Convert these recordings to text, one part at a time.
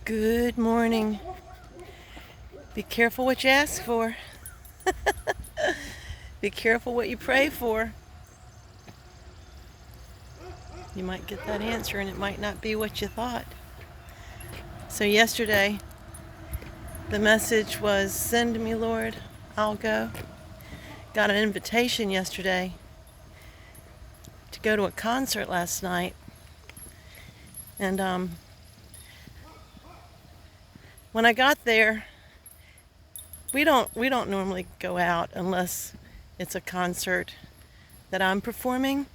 Good morning. Be careful what you ask for. Be careful what you pray for. You might get that answer and it might not be what you thought. So yesterday, the message was, "Send me, Lord, I'll go." Got an invitation yesterday to go to a concert last night. And when I got there, we don't normally go out unless it's a concert that I'm performing.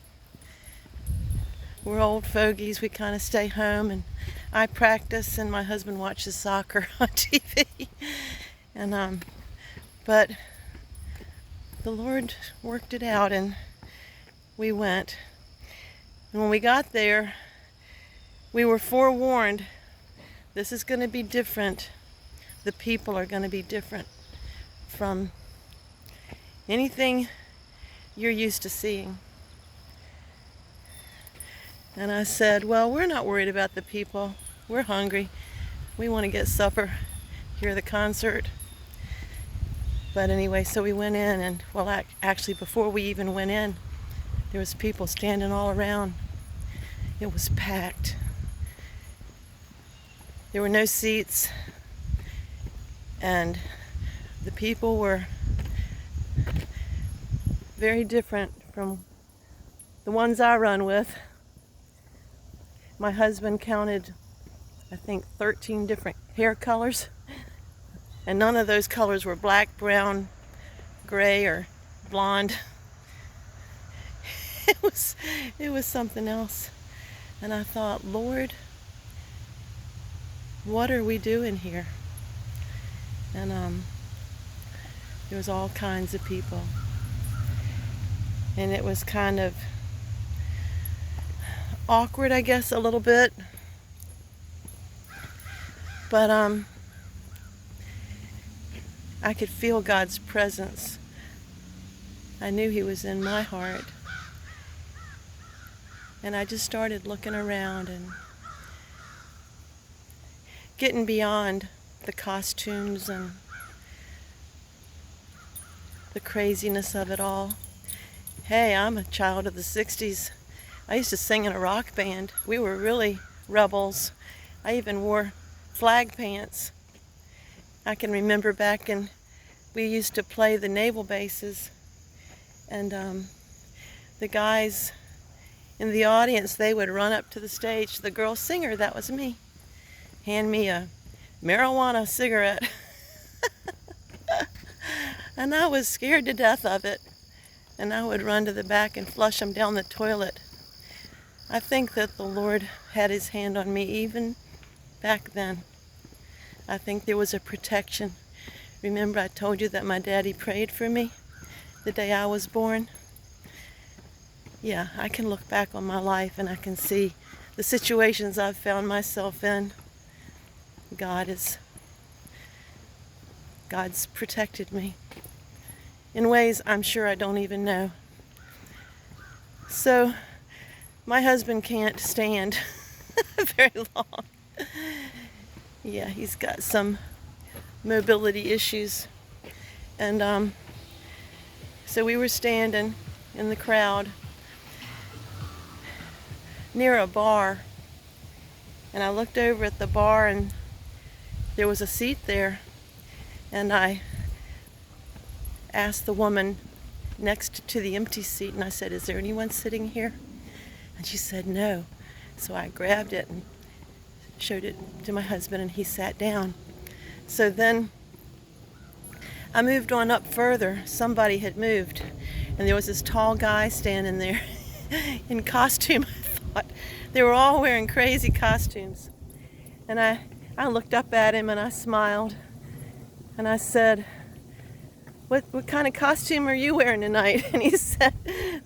We're old fogies. We kind of stay home, and I practice, and my husband watches soccer on TV. And but the Lord worked it out, and we went. And when we got there, we were forewarned. This is going to be different. The people are going to be different from anything you're used to seeing. And I said, well, we're not worried about the people. We're hungry. We want to get supper, hear the concert. But anyway, so we went in, and well, actually before we even went in, there was people standing all around. It was packed. There were no seats, and the people were very different from the ones I run with. My husband counted, I think, 13 different hair colors, and none of those colors were black, brown, gray, or blonde. It was something else. And I thought, Lord, what are we doing here? And there was all kinds of people, and it was kind of awkward, I guess, a little bit. But I could feel God's presence. I knew He was in my heart. And I just started looking around and getting beyond the costumes and the craziness of it all. Hey, I'm a child of the 60s. I used to sing in a rock band. We were really rebels. I even wore flag pants. I can remember back when we used to play the naval bases, and the guys in the audience, they would run up to the stage. The girl singer, that was me, hand me a marijuana cigarette. And I was scared to death of it. And I would run to the back and flush them down the toilet. I think that the Lord had His hand on me even back then. I think there was a protection. Remember, I told you that my daddy prayed for me the day I was born? Yeah, I can look back on my life and I can see the situations I've found myself in. God's protected me in ways I'm sure I don't even know. So my husband can't stand very long. Yeah, he's got some mobility issues. And so we were standing in the crowd near a bar, and I looked over at the bar, and there was a seat there, and I asked the woman next to the empty seat, and I said, "Is there anyone sitting here?" And she said, "No." So I grabbed it and showed it to my husband, and he sat down. So then I moved on up further. Somebody had moved, and there was this tall guy standing there in costume. I thought they were all wearing crazy costumes. And I looked up at him and I smiled, and I said, what kind of costume are you wearing tonight? And he said,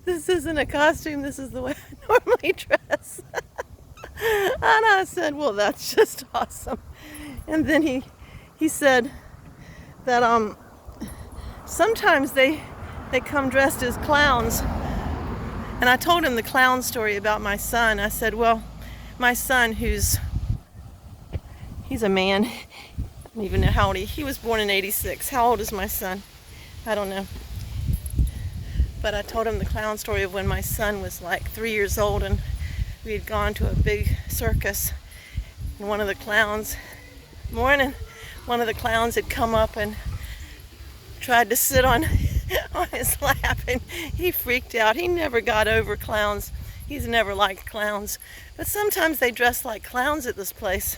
"This isn't a costume, this is the way I normally dress." And I said, "Well, that's just awesome." And then he said that sometimes they come dressed as clowns. And I told him the clown story about my son. I said, well, my son, who's He's a man. I don't even know how old he was born in 86. How old is my son? I don't know. But I told him the clown story of when my son was like 3 years old and we had gone to a big circus. And one of the clowns had come up and tried to sit on his lap, and he freaked out. He never got over clowns. He's never liked clowns. But sometimes they dress like clowns at this place.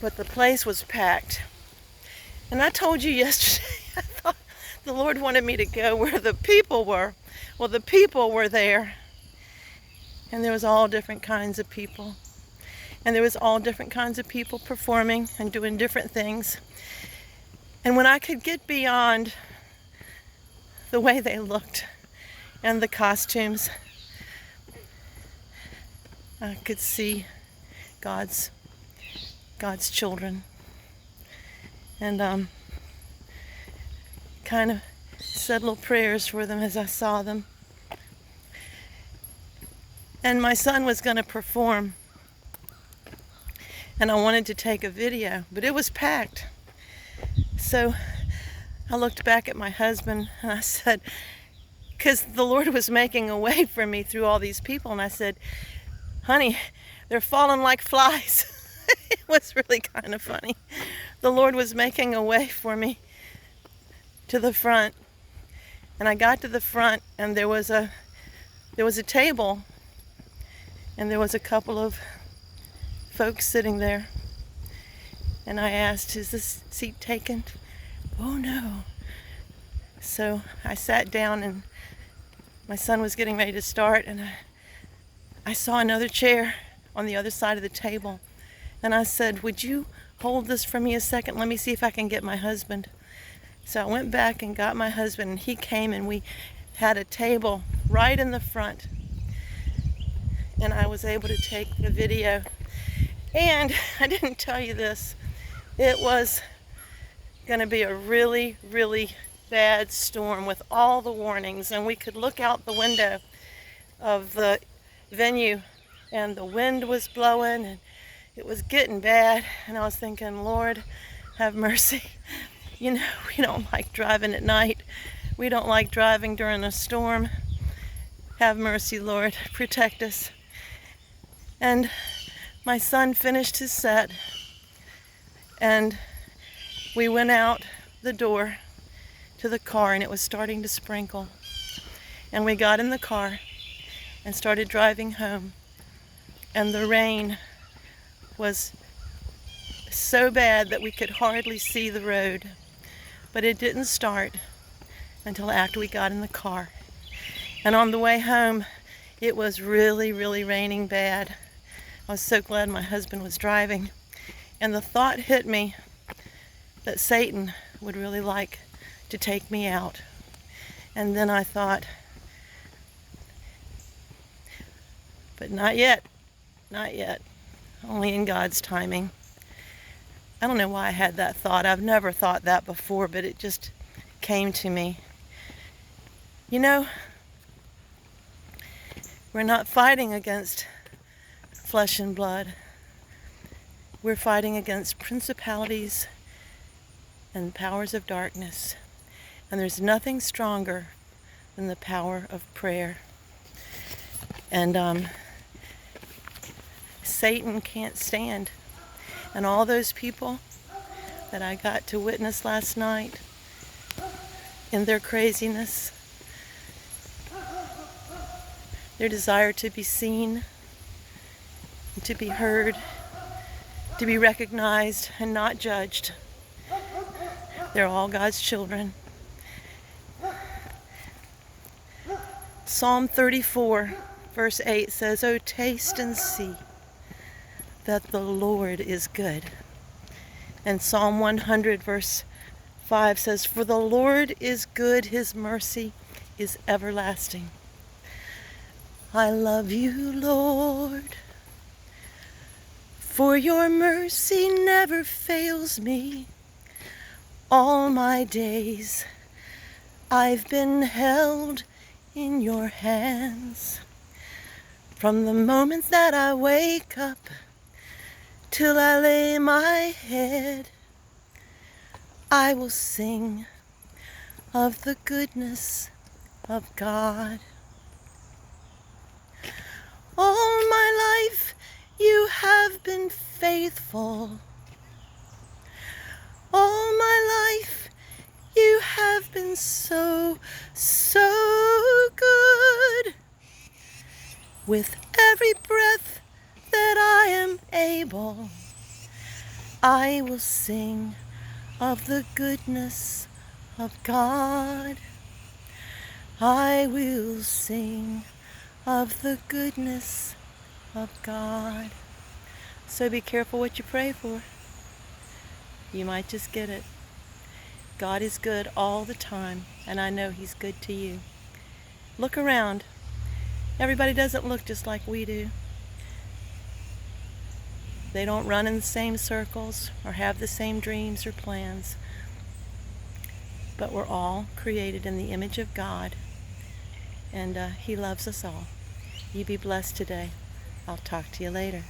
But the place was packed. And I told you yesterday, I thought the Lord wanted me to go where the people were. Well, the people were there. And there was all different kinds of people. And there was all different kinds of people performing and doing different things. And when I could get beyond the way they looked and the costumes, I could see God's children. And kind of said little prayers for them as I saw them. And my son was going to perform. And I wanted to take a video, but it was packed. So I looked back at my husband and I said, because the Lord was making a way for me through all these people, and I said, honey, they're falling like flies. It was really kind of funny. The Lord was making a way for me to the front. And I got to the front and there was a table and there was a couple of folks sitting there. And I asked, is this seat taken? Oh no. So I sat down and my son was getting ready to start, and I saw another chair on the other side of the table. And I said, would you hold this for me a second? Let me see if I can get my husband. So I went back and got my husband, and he came and we had a table right in the front. And I was able to take the video. And I didn't tell you this. It was going to be a really, really bad storm with all the warnings. And we could look out the window of the venue and the wind was blowing and it was getting bad. And I was thinking, Lord, have mercy. You know, we don't like driving at night. We don't like driving during a storm. Have mercy, Lord. Protect us. And my son finished his set, and we went out the door to the car, and it was starting to sprinkle. And we got in the car and started driving home. And the rain was so bad that we could hardly see the road. But it didn't start until after we got in the car. And on the way home, it was really, really raining bad. I was so glad my husband was driving. And the thought hit me that Satan would really like to take me out. And then I thought, but not yet, not yet. Only in God's timing. I don't know why I had that thought. I've never thought that before, but it just came to me. You know, we're not fighting against flesh and blood. We're fighting against principalities and powers of darkness. And there's nothing stronger than the power of prayer. And Satan can't stand. And all those people that I got to witness last night in their craziness, their desire to be seen, to be heard, to be recognized and not judged. They're all God's children. Psalm 34, verse 8 says, "Oh, taste and see that the Lord is good." And Psalm 100, verse 5 says, "For the Lord is good, his mercy is everlasting." I love you, Lord, for your mercy never fails me. All my days I've been held in your hands. From the moment that I wake up till I lay my head, I will sing of the goodness of God. All my life you have been faithful. All my life you have been so, so good. With every breath that I am able, I will sing of the goodness of God. I will sing of the goodness of God. So be careful what you pray for. You might just get it. God is good all the time, and I know He's good to you. Look around. Everybody doesn't look just like we do. They don't run in the same circles or have the same dreams or plans. But we're all created in the image of God, and He loves us all. You be blessed today. I'll talk to you later.